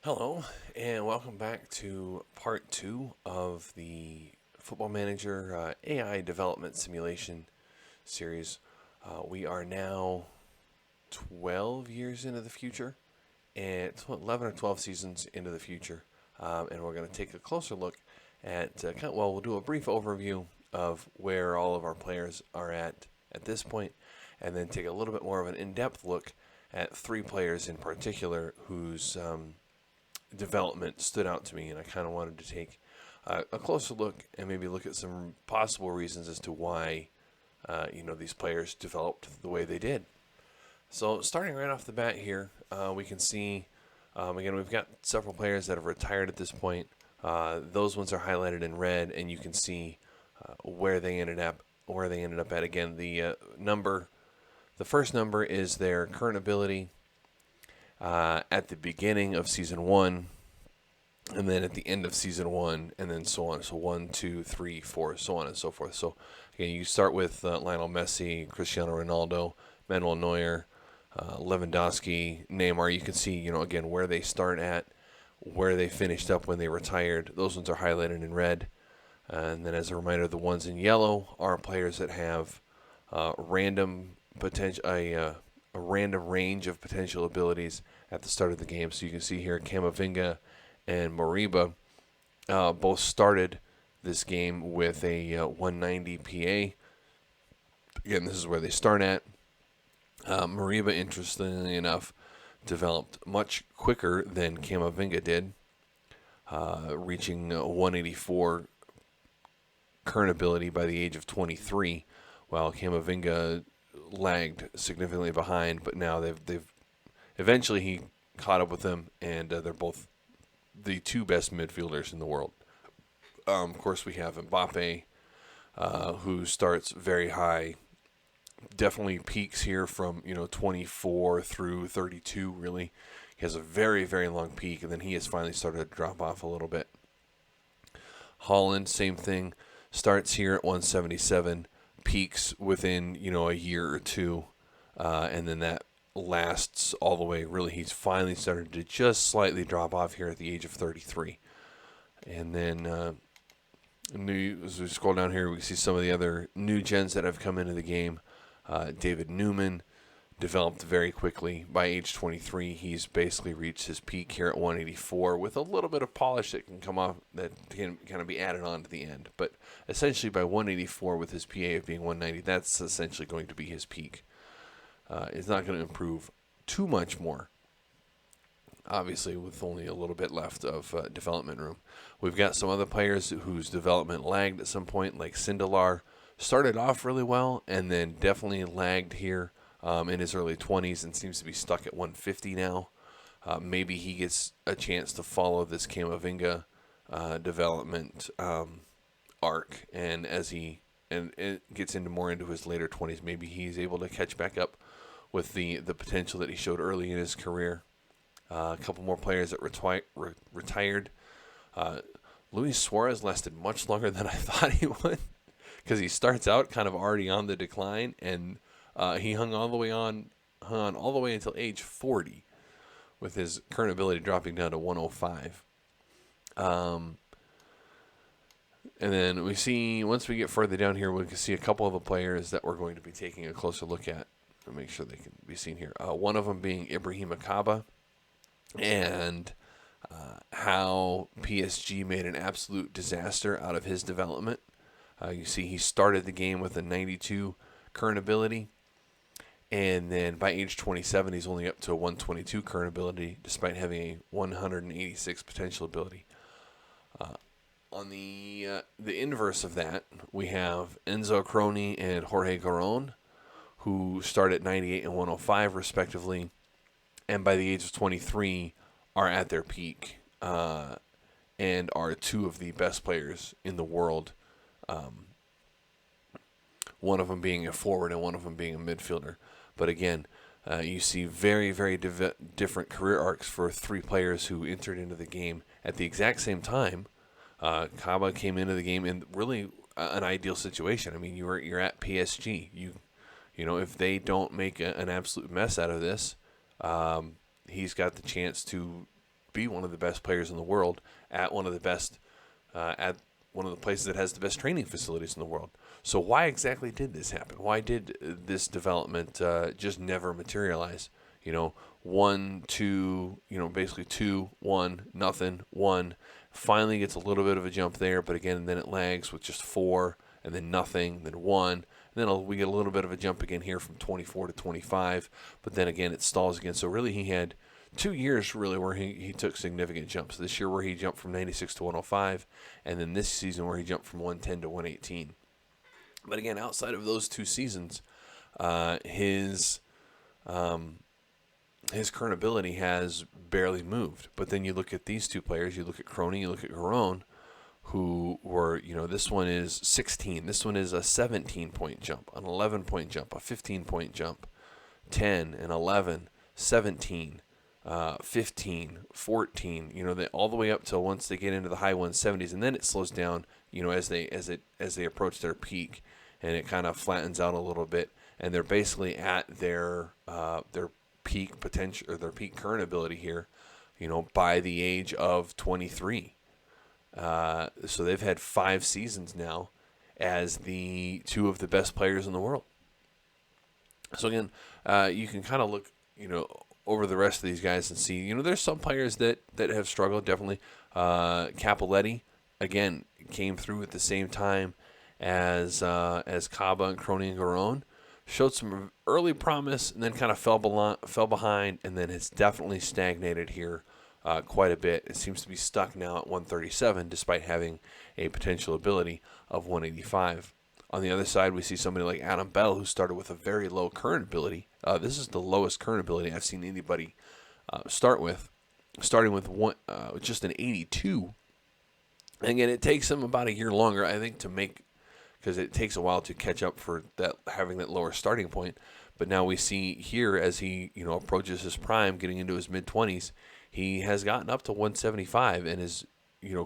Hello, and welcome back to part two of the Football Manager AI Development Simulation series. We are now 12 years into the future, and 11 or 12 seasons into the future, and we're going to take a closer look at, we'll do a brief overview of where all of our players are at this point, and then take a little bit more of an in-depth look at three players in particular whose development stood out to me, and I kind of wanted to take a closer look and maybe look at some possible reasons as to why these players developed the way they did. So starting right off the bat here, we can see again we've got several players that have retired at this point. Those ones are highlighted in red, and you can see where they ended up. At again, the first number is their current ability at the beginning of season one, and then at the end of season one, and then so on. So 1, 2, 3, 4, so on and so forth. So again, you start with Lionel Messi, Cristiano Ronaldo, Manuel Neuer, Lewandowski, Neymar. You can see, again, where they start at, where they finished up when they retired. Those ones are highlighted in red. And then as a reminder, the ones in yellow are players that have random potential, a random range of potential abilities at the start of the game. So you can see here Camavinga and Moriba both started this game with a 190 PA. Again, this is where they start at. Moriba, interestingly enough, developed much quicker than Camavinga did, reaching 184 current ability by the age of 23, while Camavinga lagged significantly behind, but now they've eventually he caught up with them, and they're both the two best midfielders in the world. Of course, we have Mbappe, who starts very high, definitely peaks here from 24 through 32. Really, he has a very, very long peak, and then he has finally started to drop off a little bit. Haaland, same thing, starts here at 177. Peaks within a year or two, and then that lasts all the way. Really, he's finally started to just slightly drop off here at the age of 33. And then as we scroll down here, we see some of the other new gens that have come into the game. David Newman developed very quickly. By age 23, he's basically reached his peak here at 184 with a little bit of polish that can come off, that can kind of be added on to the end. But essentially by 184 with his PA of being 190, that's essentially going to be his peak. It's not going to improve too much more, obviously, with only a little bit left of development room. We've got some other players whose development lagged at some point, like Sindelar. Started off really well and then definitely lagged here in his early 20s and seems to be stuck at 150 now. Maybe he gets a chance to follow this Camavinga development arc, and as he gets into his later 20s, maybe he's able to catch back up with the potential that he showed early in his career. A couple more players that retired. Luis Suarez lasted much longer than I thought he would, because he starts out kind of already on the decline, and he hung on all the way until age 40, with his current ability dropping down to 105. And then we see, once we get further down here, we can see a couple of the players that we're going to be taking a closer look at to make sure they can be seen here. One of them being Ibrahim Aba, and how PSG made an absolute disaster out of his development. You see he started the game with a 92 current ability, and then by age 27 he's only up to a 122 current ability despite having a 186 potential ability. On the inverse of that, we have Enzo Crona and Jorge Sedano, who start at 98 and 105 respectively, and by the age of 23 are at their peak and are two of the best players in the world. One of them being a forward and one of them being a midfielder. But again, you see very, very different career arcs for three players who entered into the game at the exact same time. Kaba came into the game in really an ideal situation. I mean, you're at PSG. You know, if they don't make an absolute mess out of this, he's got the chance to be one of the best players in the world at one of the best at one of the places that has the best training facilities in the world. So why exactly did this happen? Why did this development just never materialize? 1, 2, basically 2, 1, nothing, 1. Finally gets a little bit of a jump there, but again, then it lags with just 4, and then nothing, then 1. And then we get a little bit of a jump again here from 24 to 25, but then again it stalls again. So really he had 2 years really where he took significant jumps. This year where he jumped from 96 to 105, and then this season where he jumped from 110 to 118. But again, outside of those 2 seasons, his current ability has barely moved. But then you look at these 2 players, you look at Crona, you look at Garone, who were, this one is 16. This one is a 17-point jump, an 11-point jump, a 15-point jump, 10 and 11, 17, 15, 14, they all the way up till once they get into the high 170s, and then it slows down, as they approach their peak, and it kind of flattens out a little bit, and they're basically at their peak potential or their peak current ability here, by the age of 23. So they've had 5 seasons now as the 2 of the best players in the world. So again, you can kind of look, over the rest of these guys and see, there's some players that have struggled, definitely. Cappelletti, again, came through at the same time as Kaba and Crona and Garone. Showed some early promise and then kind of fell behind, and then has definitely stagnated here quite a bit. It seems to be stuck now at 137 despite having a potential ability of 185. On the other side, we see somebody like Adam Bell, who started with a very low current ability. This is the lowest current ability I've seen anybody starting with just an 82. And again, it takes him about a year longer, I think, to make, because it takes a while to catch up for that having that lower starting point. But now we see here as he approaches his prime, getting into his mid-20s, he has gotten up to 175 and is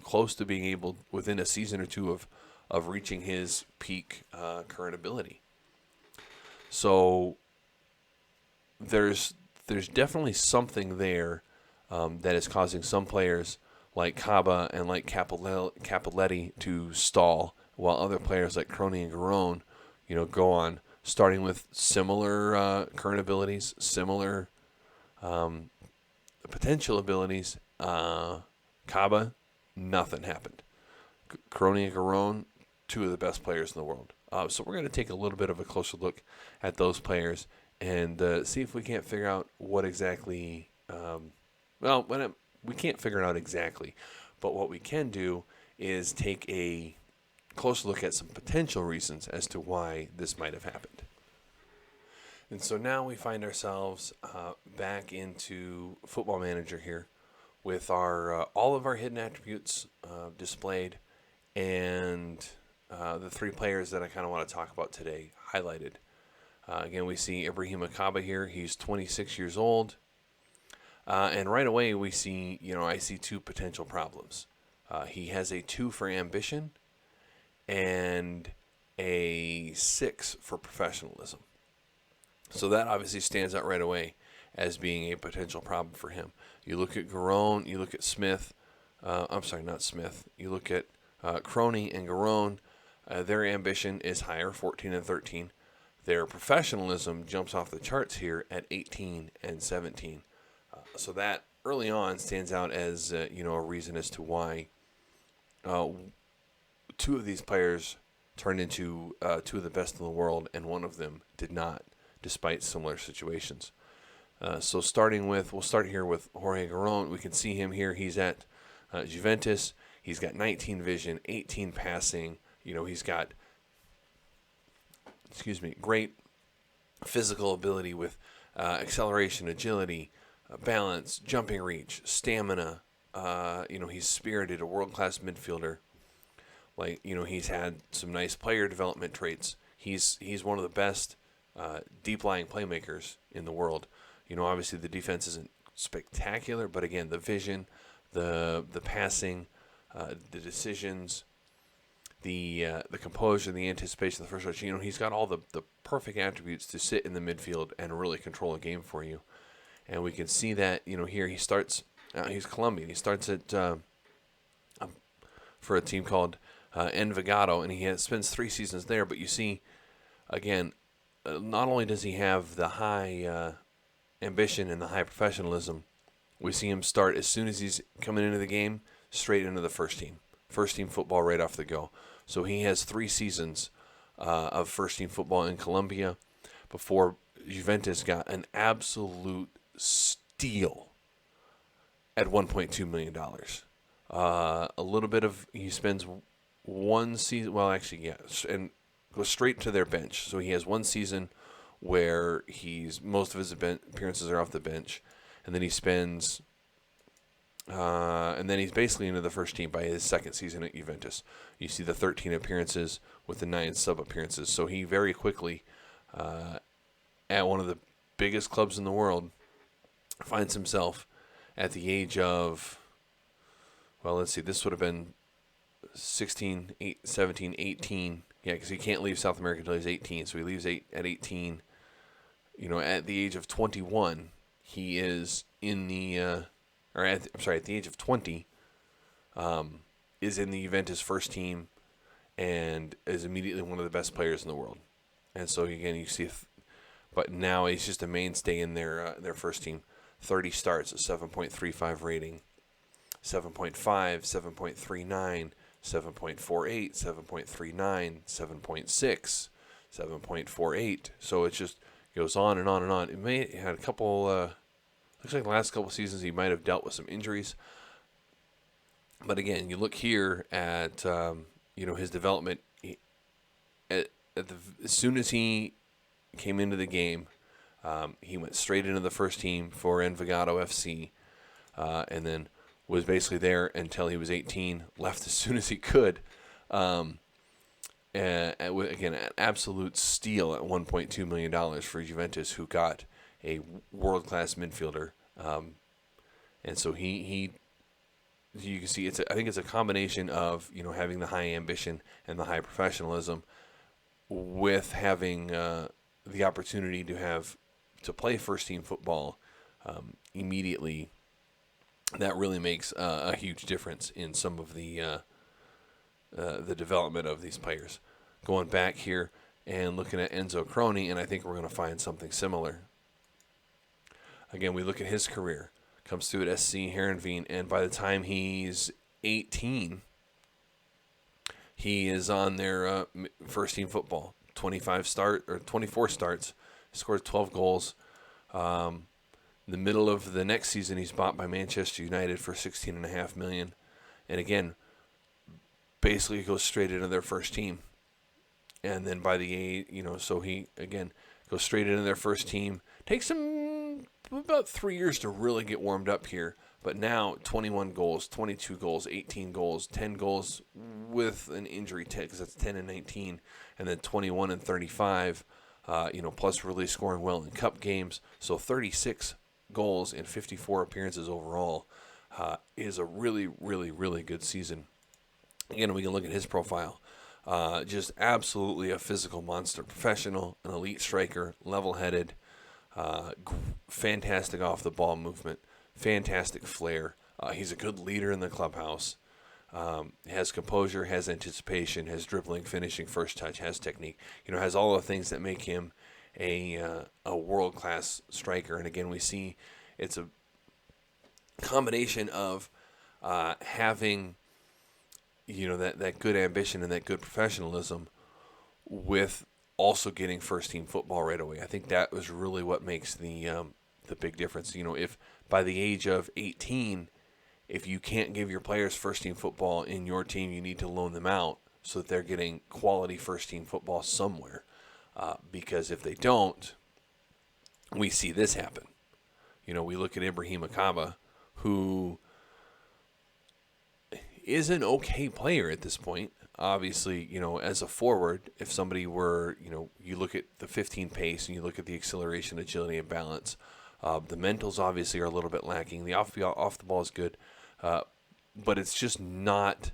close to being able, within a season or 2 of reaching his peak current ability. So there's definitely something there that is causing some players like Kaba and like Cappelletti to stall, while other players like Crona and Garone, go on, starting with similar current abilities, similar potential abilities. Kaba, nothing happened. Crona and Garone, 2 of the best players in the world. So we're going to take a little bit of a closer look at those players and see if we can't figure out what exactly. We can't figure it out exactly, but what we can do is take a closer look at some potential reasons as to why this might have happened. And so now we find ourselves back into Football Manager here with our all of our hidden attributes displayed, and the 3 players that I kind of want to talk about today highlighted. Again, we see Ibrahim Aba here. He's 26 years old. And right away we see, I see 2 potential problems. He has a 2 for ambition and a 6 for professionalism. So that obviously stands out right away as being a potential problem for him. You look at Garone, you look at Smith, not Smith, you look at Crona and Garone, their ambition is higher, 14 and 13. Their professionalism jumps off the charts here at 18 and 17. So that early on stands out as a reason as to why 2 of these players turned into 2 of the best in the world, and 1 of them did not, despite similar situations. So we'll start here with Jorge Garone. We can see him here. He's at Juventus. He's got 19 vision, 18 passing. He's got, great physical ability with acceleration, agility, balance, jumping reach, stamina. He's spirited, a world-class midfielder. He's had some nice player development traits. He's one of the best deep-lying playmakers in the world. Obviously the defense isn't spectacular, but again, the vision, the passing, the decisions, the composure, the anticipation, the first rush. He's got all the perfect attributes to sit in the midfield and really control a game for you. And we can see that, here he starts He's Colombian. He starts at for a team called Envigado, and he spends 3 seasons there. But you see, again, not only does he have the high ambition and the high professionalism, we see him start as soon as he's coming into the game, straight into the first team football right off the go. So he has 3 seasons of first team football in Colombia before Juventus got an absolute steal at $1.2 million. A little bit of, he spends 1 season, well, actually, yeah, and goes straight to their bench. So he has 1 season where most of his appearances are off the bench, and then he spends, and then he's basically into the first team by his 2nd season at Juventus. You see the 13 appearances with the 9 sub appearances. So he very quickly, at one of the biggest clubs in the world, finds himself at the age of, well, let's see, this would have been 16, 17, 18. Yeah, because he can't leave South America until he's 18. So he leaves at 18. At the age of 21, he is in the, at the age of 20, is in the Juventus first team and is immediately one of the best players in the world. And so, again, you see, but now he's just a mainstay in their first team. 30 starts, a 7.35 rating, 7.5, 7.39, 7.48, 7.39, 7.6, 7.48. So it just goes on and on and on. It had a couple, looks like the last couple seasons he might have dealt with some injuries. But again, you look here at, his development. As soon as he came into the game, he went straight into the first team for Envigado FC, and then was basically there until he was 18, left as soon as he could. And again, an absolute steal at $1.2 million for Juventus, who got a world-class midfielder. And so you can see, I think it's a combination of, having the high ambition and the high professionalism with having the opportunity to play first-team football immediately. That really makes a huge difference in some of the development of these players. Going back here and looking at Enzo Crona, and I think we're going to find something similar. Again, we look at his career. Comes through at SC Heerenveen, and by the time he's 18, he is on their first team football. 24 starts, scores 12 goals. In the middle of the next season, he's bought by Manchester United for $16.5 million, and again, basically goes straight into their first team. And then by the age, so he again goes straight into their first team. Takes him about 3 years to really get warmed up here, but now 21 goals, 22 goals, 18 goals, 10 goals with an injury tag, because that's 10 and 19, and then 21 and 35. Plus really scoring well in cup games. So 36 goals in 54 appearances overall is a really, really, really good season. Again, we can look at his profile. Just absolutely a physical monster. Professional, an elite striker, level-headed, fantastic off-the-ball movement, fantastic flair. He's a good leader in the clubhouse. Has composure, has anticipation, has dribbling, finishing, first touch, has technique. Has all the things that make him a world-class striker. And again, we see it's a combination of having that good ambition and that good professionalism with also getting first-team football right away. I think that was really what makes the big difference. If by the age of 18, if you can't give your players first-team football in your team, you need to loan them out so that they're getting quality first-team football somewhere. Because if they don't, we see this happen. We look at Ibrahim Aba, who is an okay player at this point. Obviously, as a forward, if somebody were, you look at the 15 pace and you look at the acceleration, agility, and balance, the mentals obviously are a little bit lacking. The off the ball is good, but it's just not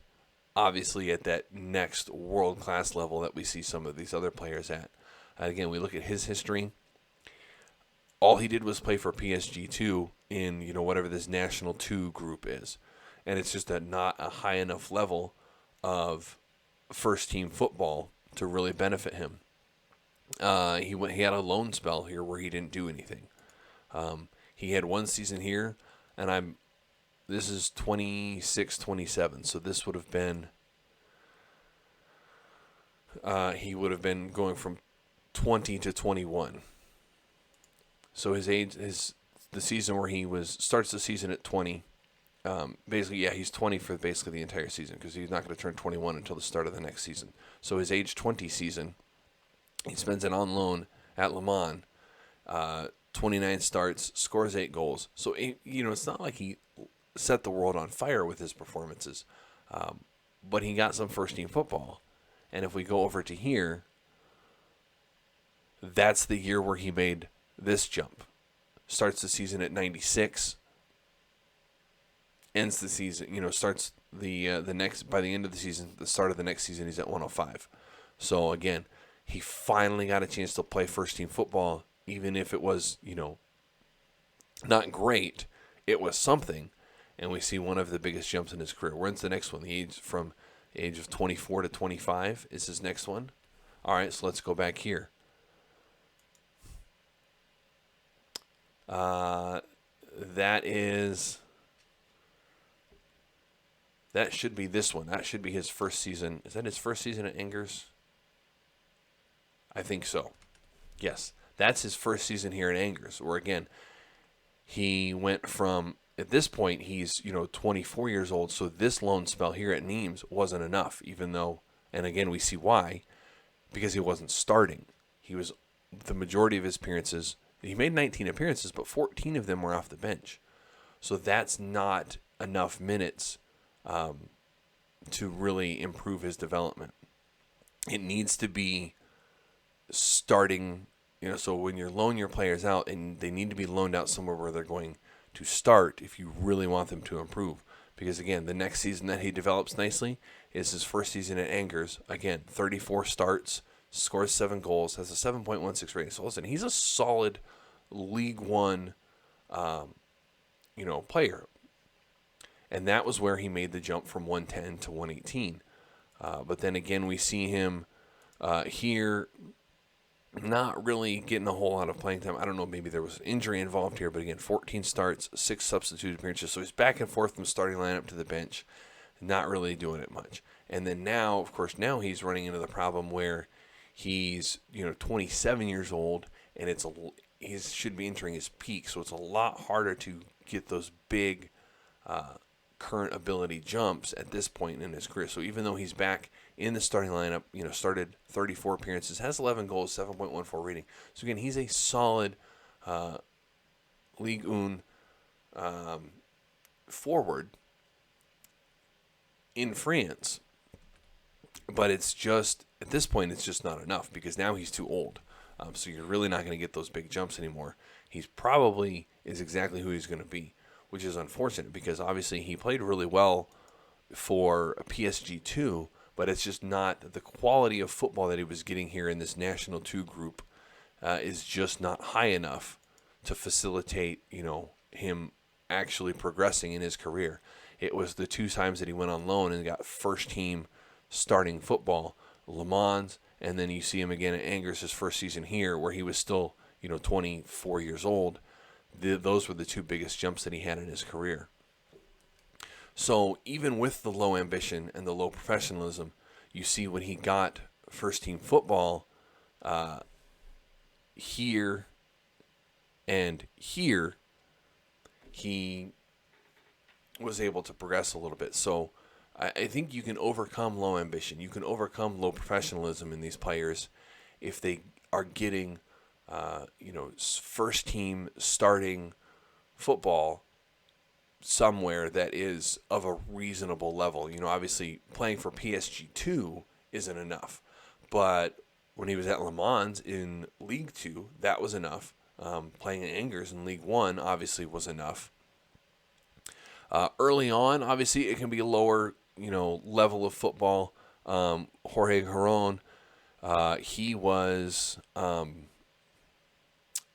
obviously at that next world-class level that we see some of these other players at. Again, we look at his history. all he did was play for PSG2 in, whatever this National 2 group is. And it's just not a high enough level of first-team football to really benefit him. He had a loan spell here where he didn't do anything. He had one season here, and this is 26-27, so this would have been, he would have been going from 20 to 21. So his age, the season where he starts the season at 20. Basically, yeah, he's 20 for basically the entire season because he's not going to turn 21 until the start of the next season. So his age 20 season, he spends it on loan at Le Mans. 29 starts, scores 8 goals. So, it's not like he set the world on fire with his performances, but he got some first-team football. And if we go over to here, that's the year where he made this jump. Starts the season at 96. Ends the season, starts the next, by the end of the season, the start of the next season, he's at 105. So again, he finally got a chance to play first-team football, even if it was, not great. It was something, and we see one of the biggest jumps in his career. When's the next one? From the age of 24 to 25 is his next one. All right, so let's go back here. That should be this one. That should be his first season. Is that his first season at Angers? I think so. Yes. That's his first season here at Angers, where, again, he went from, at this point, he's, 24 years old, so this loan spell here at Nîmes wasn't enough, even though, and again, we see why, because he wasn't starting. He was, the majority of his appearances, he made 19 appearances, but 14 of them were off the bench. So that's not enough minutes to really improve his development. It needs to be starting, so when you loan your players out, and they need to be loaned out somewhere where they're going to start if you really want them to improve. Because, again, the next season that he develops nicely is his first season at Angers. Again, 34 starts, scores 7 goals, has a 7.16 rating. So, listen, he's a solid League One, player. And that was where he made the jump from 110 to 118. But then again, we see him here not really getting a whole lot of playing time. I don't know, maybe there was an injury involved here. But again, 14 starts, 6 substitute appearances. So he's back and forth from starting lineup to the bench, not really doing it much. And then now, of course, he's running into the problem where he's 27 years old, and he should be entering his peak. So it's a lot harder to get those big current ability jumps at this point in his career. So even though he's back in the starting lineup, started 34 appearances, has 11 goals, 7.14 rating. So again, he's a solid Ligue 1 forward in France. But it's just, at this point, it's just not enough because now he's too old. So you're really not going to get those big jumps anymore. He's probably is exactly who he's going to be, which is unfortunate because obviously he played really well for PSG2, but it's just not the quality of football that he was getting here in this National 2 group is just not high enough to facilitate, him actually progressing in his career. It was the 2 times that he went on loan and got first team starting football, Le Mans, and then you see him again at Angers his first season here where he was still, 24 years old. Those were the 2 biggest jumps that he had in his career. So even with the low ambition and the low professionalism, you see when he got first-team football here and here, he was able to progress a little bit. So I think you can overcome low ambition. You can overcome low professionalism in these players if they are getting first-team starting football somewhere that is of a reasonable level. Obviously playing for PSG2 isn't enough, but when he was at Le Mans in League 2, that was enough. Playing in Angers in League 1 obviously was enough. Early on, obviously, it can be a lower, level of football. Jorge Sedano, he was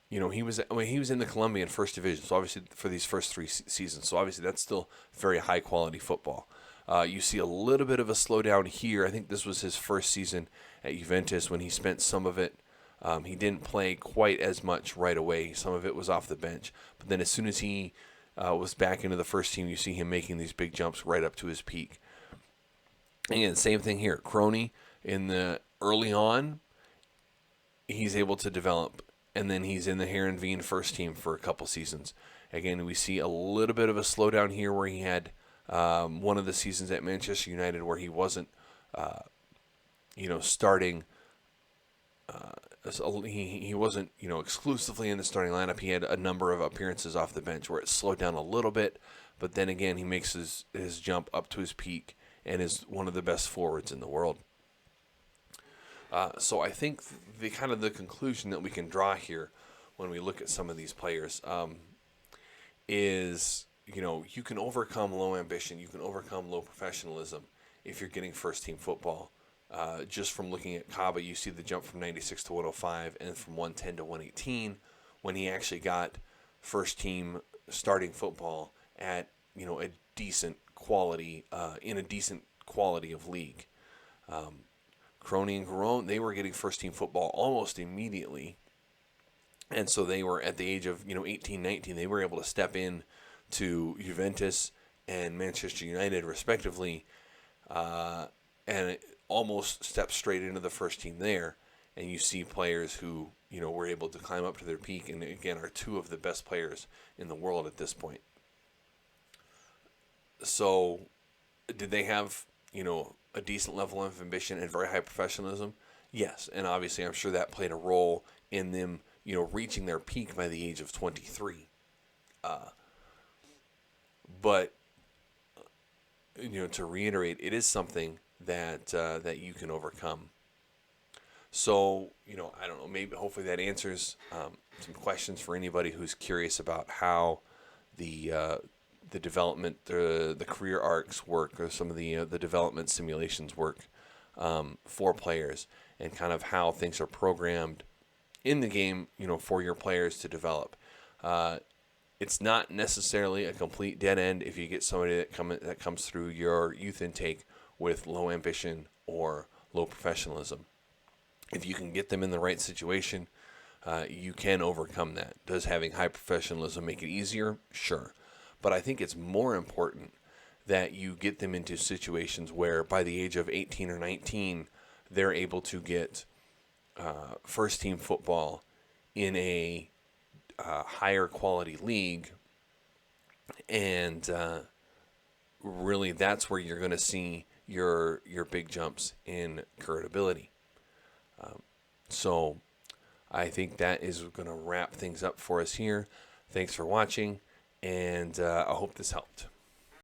he was in the Colombian First Division, so obviously for these first three seasons, so obviously that's still very high quality football. You see a little bit of a slowdown here. I think this was his first season at Juventus when he spent some of it. He didn't play quite as much right away. Some of it was off the bench, but then as soon as he was back into the first team, you see him making these big jumps right up to his peak. Again, same thing here. Crony in the early on, he's able to develop, and then he's in the Heerenveen first team for a couple seasons. Again, we see a little bit of a slowdown here where he had one of the seasons at Manchester United where he wasn't, starting. He wasn't, exclusively in the starting lineup. He had a number of appearances off the bench where it slowed down a little bit, but then again, he makes his jump up to his peak and is one of the best forwards in the world. So I think the conclusion that we can draw here when we look at some of these players is, you can overcome low ambition, you can overcome low professionalism if you're getting first team football. Just from looking at Kaba, you see the jump from 96 to 105 and from 110 to 118 when he actually got first team starting football at, a decent quality, in a decent quality of league. Crony and Garone, they were getting first team football almost immediately. And so they were at the age of, 18, 19, they were able to step in to Juventus and Manchester United respectively, and almost step straight into the first team there. And you see players who, were able to climb up to their peak and again are two of the best players in the world at this point. So did they have, a decent level of ambition and very high professionalism? Yes, and obviously I'm sure that played a role in them, reaching their peak by the age of 23. But to reiterate, it is something that you can overcome. So I don't know. Maybe hopefully that answers some questions for anybody who's curious about how the development, the career arcs work, or some of the development simulations work for players, and kind of how things are programmed in the game, for your players to develop. It's not necessarily a complete dead end if you get somebody that comes through your youth intake with low ambition or low professionalism. If you can get them in the right situation, you can overcome that. Does having high professionalism make it easier? Sure. But I think it's more important that you get them into situations where by the age of 18 or 19, they're able to get first team football in a higher quality league. And really that's where you're going to see your big jumps in current ability. So I think that is going to wrap things up for us here. Thanks for watching, and I hope this helped.